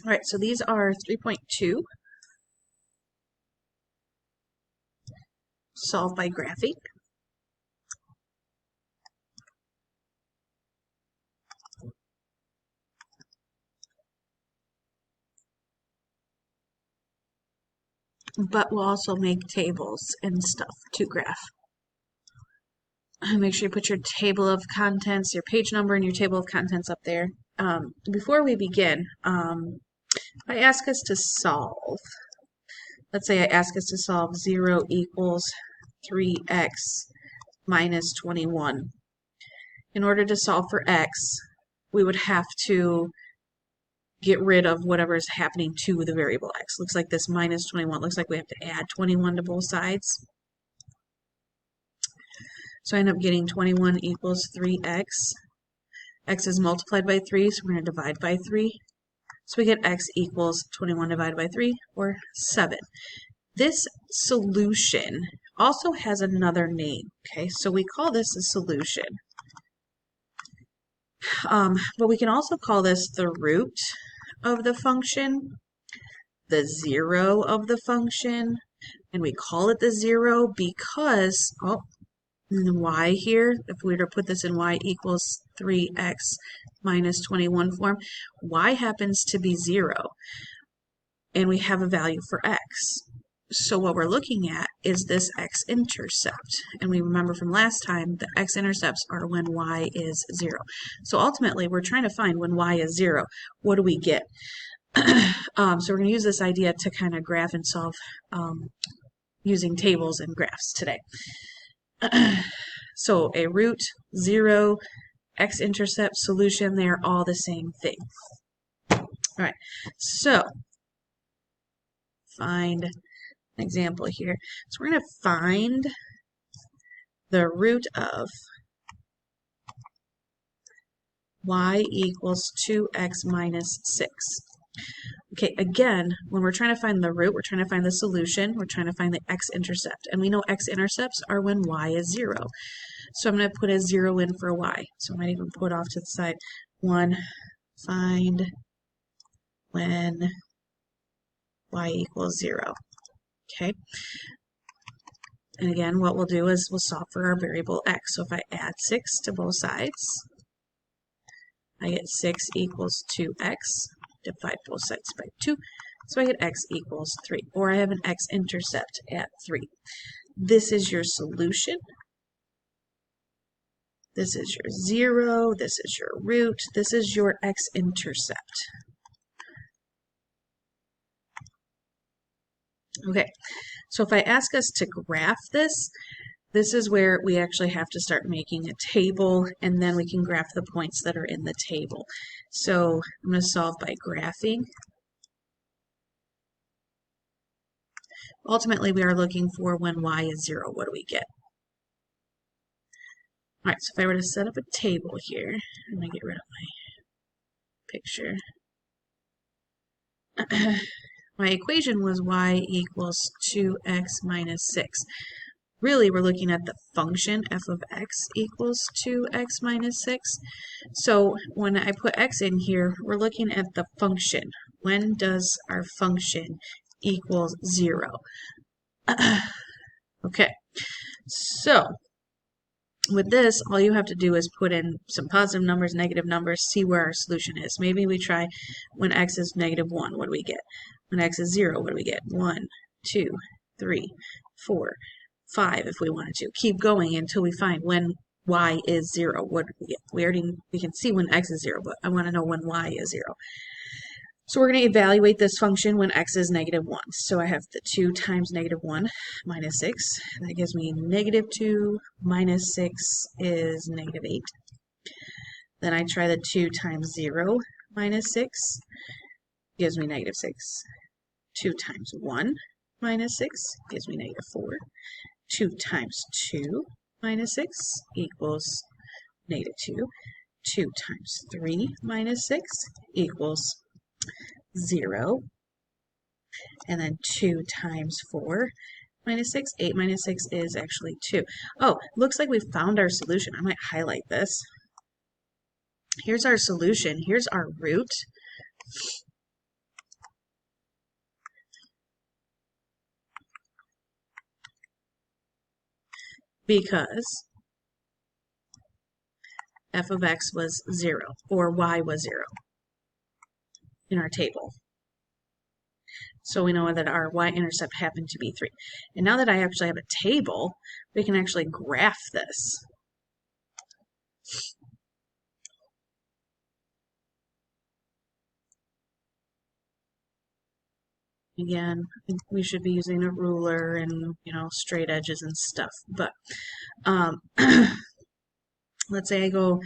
All right, so these are 3.2, solved by graphing. But we'll also make tables and stuff to graph. Make sure you put your table of contents, your page number, and your table of contents up there. Before we begin, I ask us to solve. Let's say I ask us to solve 0 equals 3x minus 21. In order to solve for x, we would have to get rid of whatever is happening to the variable x. Looks like this minus 21. Looks like we have to add 21 to both sides. So I end up getting 21 equals 3x. X is multiplied by 3, so we're going to divide by 3. So we get x equals 21 divided by 3, or 7. This solution also has another name, okay? So we call this a solution. But we can also call this the root of the function, the zero of the function, and we call it the zero because, in y here, if we were to put this in y equals 3x minus 21 form, y happens to be 0, and we have a value for x. So what we're looking at is this x-intercept, and we remember from last time the x-intercepts are when y is 0. So ultimately, we're trying to find when y is 0. What do we get? So we're going to use this idea to kind of graph and solve using tables and graphs today. So a root, 0, x-intercept, solution, they're all the same thing. All right, so find an example here. So we're going to find the root of y equals 2x minus 6. Okay, again, when we're trying to find the root, we're trying to find the solution, we're trying to find the x-intercept. And we know x-intercepts are when y is 0. So I'm going to put a 0 in for y. So I might even put off to the side 1, find when y equals 0. Okay. And again, what we'll do is we'll solve for our variable x. So if I add 6 to both sides, I get 6 equals 2x. Divide both sides by 2. So I get x equals 3. Or I have an x-intercept at 3. This is your solution. This is your 0. This is your root. This is your x-intercept. Okay, so if I ask us to graph this, this is where we actually have to start making a table, and then we can graph the points that are in the table. So I'm going to solve by graphing. Ultimately, we are looking for when y is 0. What do we get? All right, so if I were to set up a table here, I'm going to get rid of my picture. My equation was y equals 2x minus 6. Really, we're looking at the function f of x equals 2x minus 6. So when I put x in here, we're looking at the function. When does our function equal 0? Okay, so with this, all you have to do is put in some positive numbers, negative numbers, see where our solution is. Maybe we try when x is negative 1, what do we get? When x is 0, what do we get? 1, 2, 3, 4, 5 if we wanted to. Keep going until we find when y is 0. What do we get? We can see when x is 0, but I want to know when y is 0. So we're going to evaluate this function when x is negative 1. So I have the 2 times negative 1 minus 6. That gives me negative 2 minus 6 is negative 8. Then I try the 2 times 0 minus 6. Gives me negative 6. 2 times 1 minus 6 gives me negative 4. 2 times 2 minus 6 equals negative 2. 2 times 3 minus 6 equals 0. And then 2 times 4 minus 6. 8 minus 6 is actually 2. Oh, looks like we found our solution. I might highlight this. Here's our solution. Here's our root. because f of x was 0, or y was 0 in our table. So we know that our y-intercept happened to be 3. And now that I actually have a table, we can actually graph this. Again, we should be using a ruler and, straight edges and stuff. But let's say I go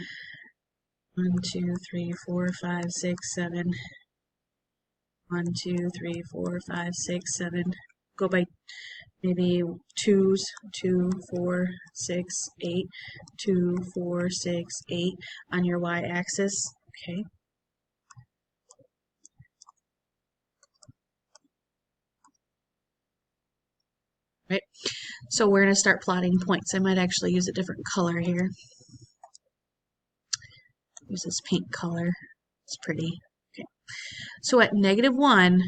1, 2, 3, 4, 5, 6, 7. 1, 2, 3, 4, 5, 6, 7. Go by maybe 2s, 2, 4, 6, 8, 2, 4, 6, 8 on your y-axis. Okay. Right. So we're going to start plotting points. I might actually use a different color here. Use this pink color. It's pretty. Okay. So at -1,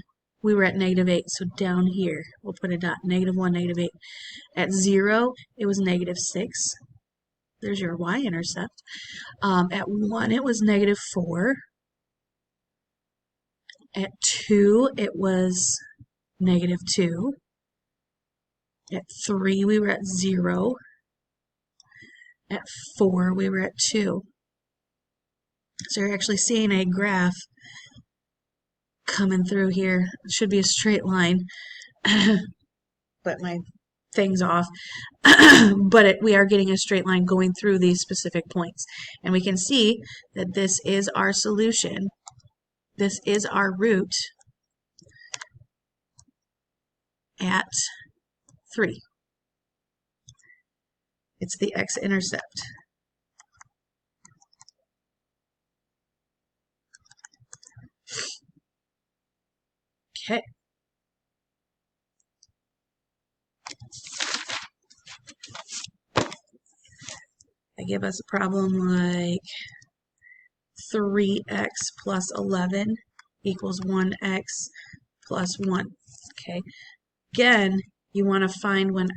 we were at -8. So down here, we'll put a dot. -1, -8. At 0, it was -6. There's your y-intercept. At 1, it was -4. At 2, it was -2. At 3, we were at 0. At 4, we were at 2. So you're actually seeing a graph coming through here. It should be a straight line, but my thing's off. But we are getting a straight line going through these specific points. And we can see that this is our solution. This is our root at 3. It's the x-intercept. Okay. They give us a problem like 3x plus 11 equals 1x plus 1. Okay. Again, you want to find when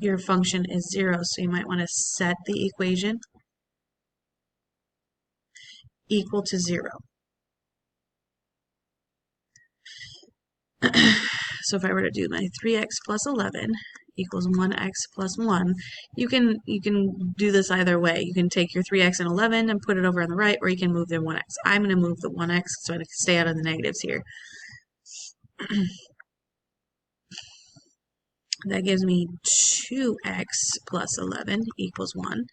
your function is 0, so you might want to set the equation equal to 0. So if I were to do my 3x plus 11 equals 1x plus 1, you can do this either way. You can take your 3x and 11 and put it over on the right, or you can move the 1x. I'm going to move the 1x so I can stay out of the negatives here. That gives me 2x plus 11 equals 1.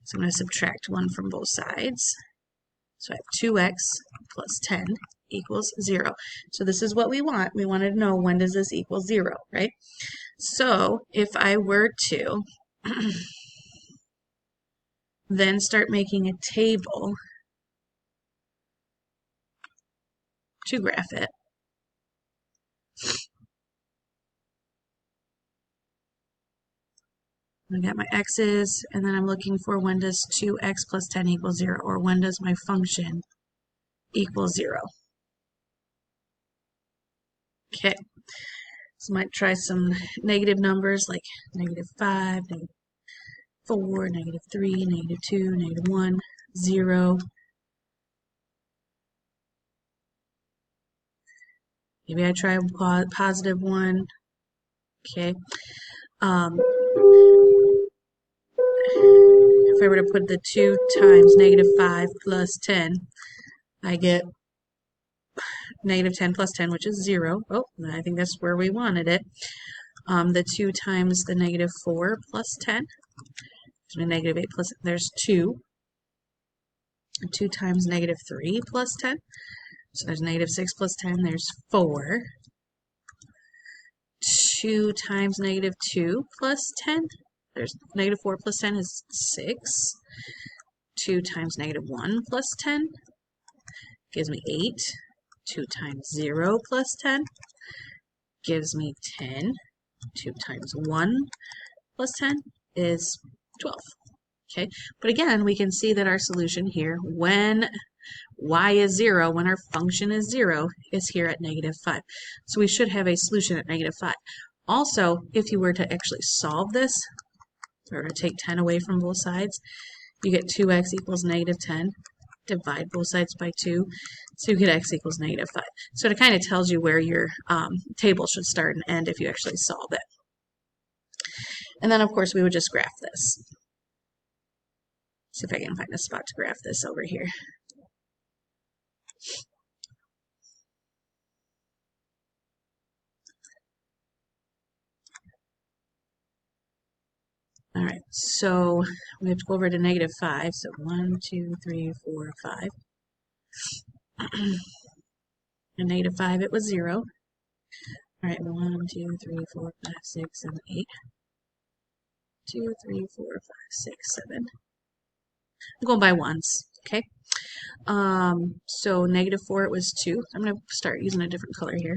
So I'm going to subtract 1 from both sides. So I have 2x plus 10 equals 0. So this is what we want. We want to know, when does this equal 0, right? So if I were to then start making a table to graph it, I got my x's, and then I'm looking for when does 2x plus 10 equal 0, or when does my function equal 0. Okay, so I might try some negative numbers like -5, -4, -3, -2, -1, 0. Maybe I try a positive 1. Okay. If I were to put the 2 times -5 plus 10, I get -10 plus 10, which is 0. Oh, I think that's where we wanted it. The 2 times the -4 plus 10, so -8 plus, there's 2. 2 times -3 plus 10, so there's -6 plus 10, there's 4. 2 times -2 plus 10, there's -4 plus 10 is 6. 2 times -1 plus 10 gives me 8. 2 times 0 plus 10 gives me 10. 2 times 1 plus 10 is 12. Okay, but again, we can see that our solution here, when y is 0, when our function is 0, is here at -5. So we should have a solution at -5. Also, if you were to actually solve this, If I were to take 10 away from both sides, you get 2x equals negative 10. Divide both sides by 2, so you get x equals negative 5. So it kind of tells you where your table should start and end if you actually solve it. And then, of course, we would just graph this. See if I can find a spot to graph this over here. All right, so we have to go over to negative 5. So 1, 2, 3, 4, 5. And negative 5, it was 0. All right, 1, 2, 3, 4, 5, 6, 7, 8. 2, 3, 4, 5, 6, 7. I'm going by ones, okay? So negative 4, it was 2. I'm going to start using a different color here.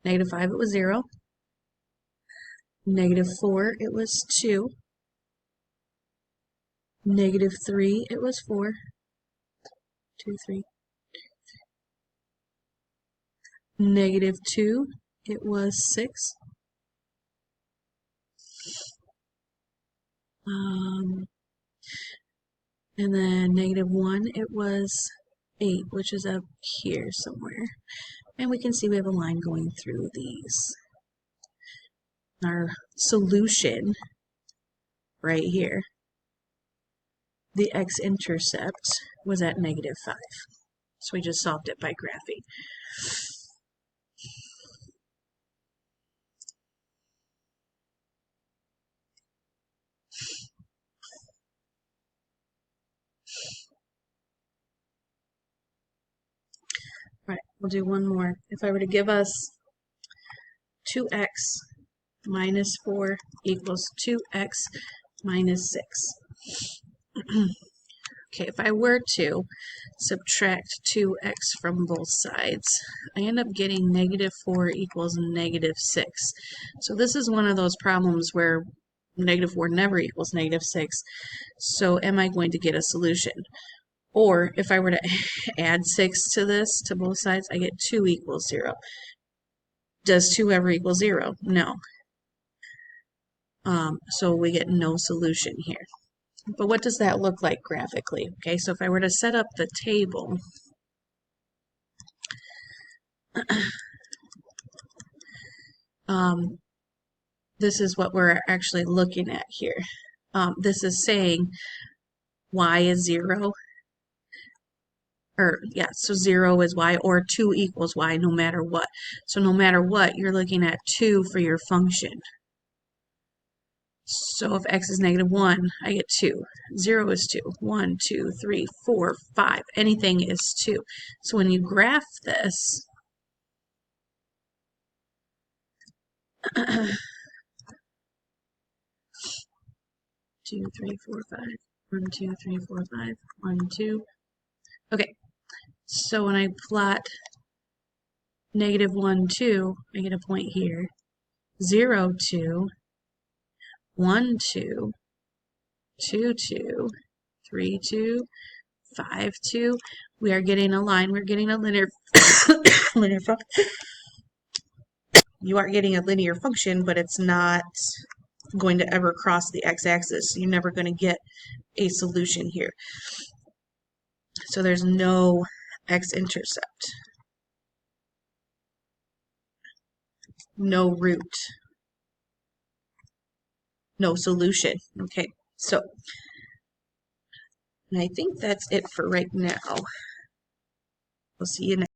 Negative 5, it was 0. Negative 4, it was 2. Negative 3, it was 4. 2, 3. Negative 2, it was 6. And then negative 1, it was 8, which is up here somewhere. And we can see we have a line going through these. Our solution right here, the x-intercept was at negative 5. So we just solved it by graphing. All right, we'll do one more. If I were to give us 2x minus 4 equals 2x minus 6. Okay, if I were to subtract 2x from both sides, I end up getting negative 4 equals negative 6. So this is one of those problems where negative 4 never equals negative 6. So am I going to get a solution? Or if I were to add 6 to this, to both sides, I get 2 equals 0. Does 2 ever equal 0? No. So we get no solution here. But what does that look like graphically? Okay, so if I were to set up the table, this is what we're actually looking at here. This is saying y is 0, or yeah, so 0 is y, or 2 equals y no matter what. So no matter what, you're looking at 2 for your function. So if x is negative 1, I get 2. 0 is 2. 1, 2, 3, 4, 5. Anything is 2. So when you graph this, 2, 3, 4, 5. 1, 2, 3, 4, 5. 1, 2. Okay, so when I plot negative 1, 2, I get a point here. 0, 2. 1, 2. 2, 2. 3, 2. 5, 2. We are getting a line. We're getting a linear linear function. You are getting a linear function, but it's not going to ever cross the x-axis. You're never going to get a solution here. So there's no x-intercept, no root, no solution. Okay, so and I think that's it for right now. We'll see you next.